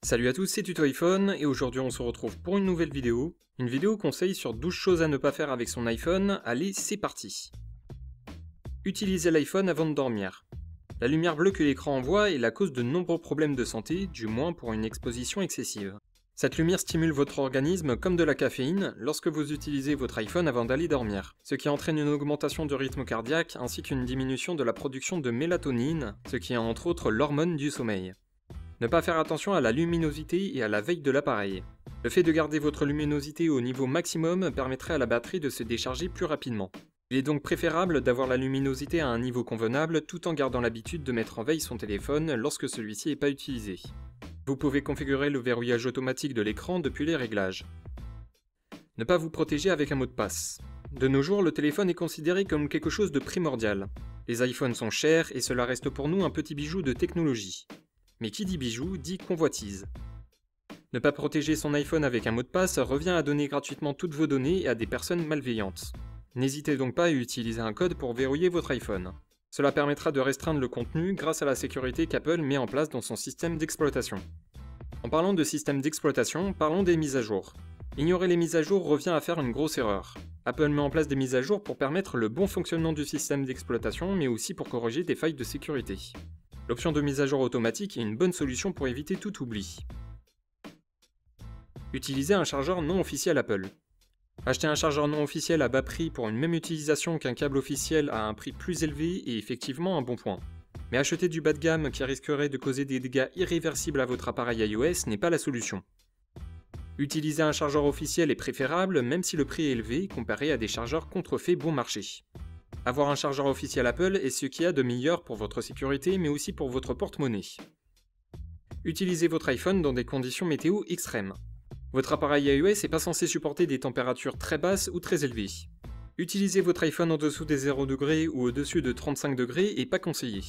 Salut à tous, c'est Tuto iPhone et aujourd'hui on se retrouve pour une nouvelle vidéo. Une vidéo conseil sur 12 choses à ne pas faire avec son iPhone. Allez, c'est parti. Utilisez l'iPhone avant de dormir. La lumière bleue que l'écran envoie est la cause de nombreux problèmes de santé, du moins pour une exposition excessive. Cette lumière stimule votre organisme comme de la caféine lorsque vous utilisez votre iPhone avant d'aller dormir, ce qui entraîne une augmentation du rythme cardiaque ainsi qu'une diminution de la production de mélatonine, ce qui est entre autres l'hormone du sommeil. Ne pas faire attention à la luminosité et à la veille de l'appareil. Le fait de garder votre luminosité au niveau maximum permettrait à la batterie de se décharger plus rapidement. Il est donc préférable d'avoir la luminosité à un niveau convenable tout en gardant l'habitude de mettre en veille son téléphone lorsque celui-ci n'est pas utilisé. Vous pouvez configurer le verrouillage automatique de l'écran depuis les réglages. Ne pas vous protéger avec un mot de passe. De nos jours, le téléphone est considéré comme quelque chose de primordial. Les iPhones sont chers et cela reste pour nous un petit bijou de technologie. Mais qui dit bijou dit convoitise. Ne pas protéger son iPhone avec un mot de passe revient à donner gratuitement toutes vos données à des personnes malveillantes. N'hésitez donc pas à utiliser un code pour verrouiller votre iPhone. Cela permettra de restreindre le contenu grâce à la sécurité qu'Apple met en place dans son système d'exploitation. En parlant de système d'exploitation, parlons des mises à jour. Ignorer les mises à jour revient à faire une grosse erreur. Apple met en place des mises à jour pour permettre le bon fonctionnement du système d'exploitation, mais aussi pour corriger des failles de sécurité. L'option de mise à jour automatique est une bonne solution pour éviter tout oubli. Utilisez un chargeur non officiel Apple. Acheter un chargeur non officiel à bas prix pour une même utilisation qu'un câble officiel à un prix plus élevé est effectivement un bon point. Mais acheter du bas de gamme qui risquerait de causer des dégâts irréversibles à votre appareil iOS n'est pas la solution. Utiliser un chargeur officiel est préférable même si le prix est élevé comparé à des chargeurs contrefaits bon marché. Avoir un chargeur officiel Apple est ce qu'il y a de meilleur pour votre sécurité mais aussi pour votre porte-monnaie. Utilisez votre iPhone dans des conditions météo extrêmes. Votre appareil iOS n'est pas censé supporter des températures très basses ou très élevées. Utiliser votre iPhone en dessous des 0° ou au-dessus de 35° est pas conseillé.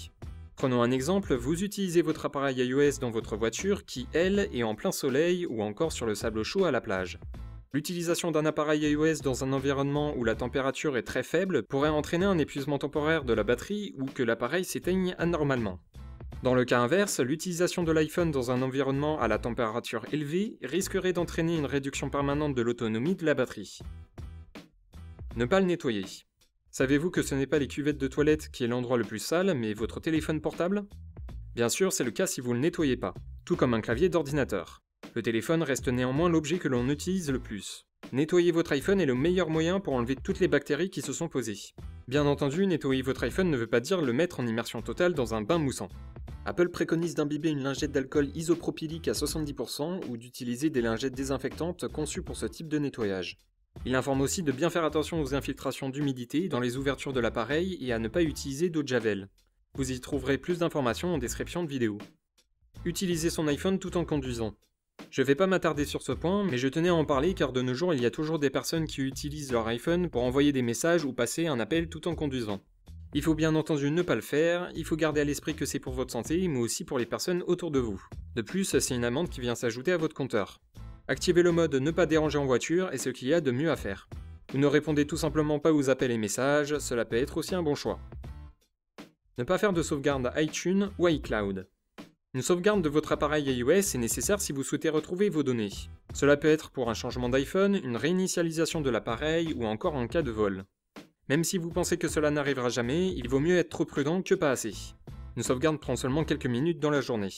Prenons un exemple, vous utilisez votre appareil iOS dans votre voiture qui, elle, est en plein soleil ou encore sur le sable chaud à la plage. L'utilisation d'un appareil iOS dans un environnement où la température est très faible pourrait entraîner un épuisement temporaire de la batterie ou que l'appareil s'éteigne anormalement. Dans le cas inverse, l'utilisation de l'iPhone dans un environnement à la température élevée risquerait d'entraîner une réduction permanente de l'autonomie de la batterie. Ne pas le nettoyer. Savez-vous que ce n'est pas les cuvettes de toilette qui est l'endroit le plus sale, mais votre téléphone portable ? Bien sûr, c'est le cas si vous ne le nettoyez pas, tout comme un clavier d'ordinateur. Le téléphone reste néanmoins l'objet que l'on utilise le plus. Nettoyer votre iPhone est le meilleur moyen pour enlever toutes les bactéries qui se sont posées. Bien entendu, nettoyer votre iPhone ne veut pas dire le mettre en immersion totale dans un bain moussant. Apple préconise d'imbiber une lingette d'alcool isopropylique à 70% ou d'utiliser des lingettes désinfectantes conçues pour ce type de nettoyage. Il informe aussi de bien faire attention aux infiltrations d'humidité dans les ouvertures de l'appareil et à ne pas utiliser d'eau de javel. Vous y trouverez plus d'informations en description de vidéo. Utilisez son iPhone tout en conduisant. Je vais pas m'attarder sur ce point, mais je tenais à en parler car de nos jours il y a toujours des personnes qui utilisent leur iPhone pour envoyer des messages ou passer un appel tout en conduisant. Il faut bien entendu ne pas le faire, il faut garder à l'esprit que c'est pour votre santé, mais aussi pour les personnes autour de vous. De plus, c'est une amende qui vient s'ajouter à votre compteur. Activez le mode ne pas déranger en voiture et ce qu'il y a de mieux à faire. Vous ne répondez tout simplement pas aux appels et messages, cela peut être aussi un bon choix. Ne pas faire de sauvegarde iTunes ou iCloud. Une sauvegarde de votre appareil iOS est nécessaire si vous souhaitez retrouver vos données. Cela peut être pour un changement d'iPhone, une réinitialisation de l'appareil ou encore en cas de vol. Même si vous pensez que cela n'arrivera jamais, il vaut mieux être trop prudent que pas assez. Une sauvegarde prend seulement quelques minutes dans la journée.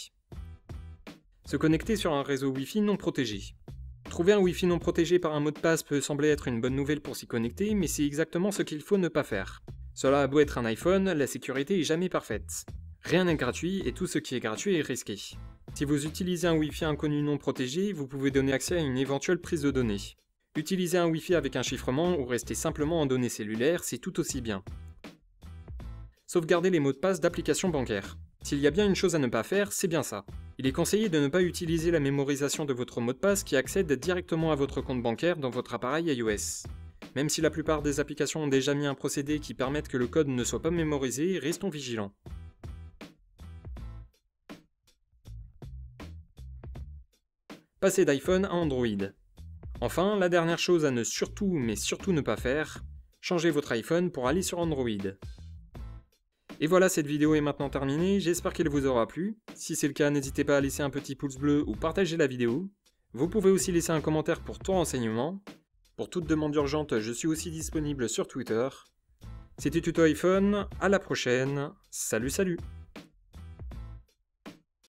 Se connecter sur un réseau Wi-Fi non protégé. Trouver un Wi-Fi non protégé par un mot de passe peut sembler être une bonne nouvelle pour s'y connecter, mais c'est exactement ce qu'il faut ne pas faire. Cela a beau être un iPhone, la sécurité est jamais parfaite. Rien n'est gratuit et tout ce qui est gratuit est risqué. Si vous utilisez un Wi-Fi inconnu non protégé, vous pouvez donner accès à une éventuelle prise de données. Utiliser un Wi-Fi avec un chiffrement ou rester simplement en données cellulaires, c'est tout aussi bien. Sauvegarder les mots de passe d'applications bancaires. S'il y a bien une chose à ne pas faire, c'est bien ça. Il est conseillé de ne pas utiliser la mémorisation de votre mot de passe qui accède directement à votre compte bancaire dans votre appareil iOS. Même si la plupart des applications ont déjà mis un procédé qui permette que le code ne soit pas mémorisé, restons vigilants. Passer d'iPhone à Android. Enfin, la dernière chose à ne surtout ne pas faire, changez votre iPhone pour aller sur Android. Et voilà, cette vidéo est maintenant terminée, j'espère qu'elle vous aura plu. Si c'est le cas, n'hésitez pas à laisser un petit pouce bleu ou partager la vidéo. Vous pouvez aussi laisser un commentaire pour tout renseignement. Pour toute demande urgente, je suis aussi disponible sur Twitter. C'était Tuto iPhone, à la prochaine, salut salut!